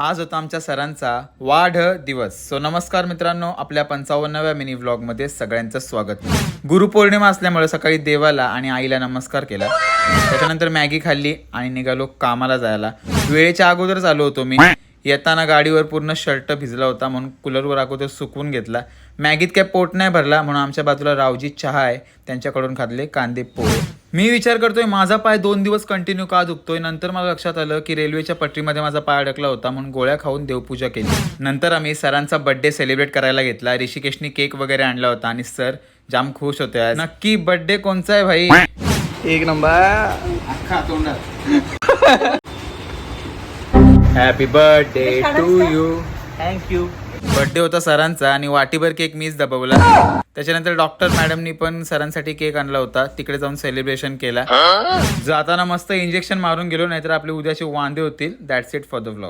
आज होता आमच्या सरांचा वाढ दिवस. सो नमस्कार मित्रांनो, आपल्या 55व्या मिनी व्लॉगमध्ये सगळ्यांचं स्वागत. गुरुपौर्णिमा असल्यामुळे सकाळी देवाला आणि आईला नमस्कार केला. त्याच्यानंतर मॅगी खाल्ली आणि निघालो कामाला जायला. वेळेच्या अगोदरच आलो होतो मी. येताना गाडीवर पूर्ण शर्ट भिजला होता म्हणून कूलरवर अगोदर सुकवून घेतला. मॅगीत काय पोट नाही भरला म्हणून आमच्या बाजूला रावजी चहा आहे त्यांच्याकडून खाल्ले कांदे पोहे. मी विचार करतोय माझा पाय 2 दिवस कंटिन्यू का दुखतोय. नंतर मला लक्षात आलं की रेल्वेच्या पटरीमध्ये माझा पाय अडकला होता म्हणून गोळ्या खाऊन देवपूजा केली. नंतर आम्ही सरांचा बर्थडे सेलिब्रेट करायला घेतला. ऋषिकेशनी केक वगैरे आणला होता आणि सर जाम खुश होते. आज नक्की बर्थडे कोणचा आहे भाई? एक नंबर. अख्खा तोंडात. Happy birthday to you. Thank you. Birthday होता सरांचा आणि वाटीभर केक मीच दबवला. त्याच्यानंतर डॉक्टर मॅडमनी पण सरांसाठी केक आणला होता. तिकडे जाऊन सेलिब्रेशन केला. जाताना मस्त इंजेक्शन मारून गेलो, नाहीतर आपले उद्याचे वांदे होतील. That's it for the vlog.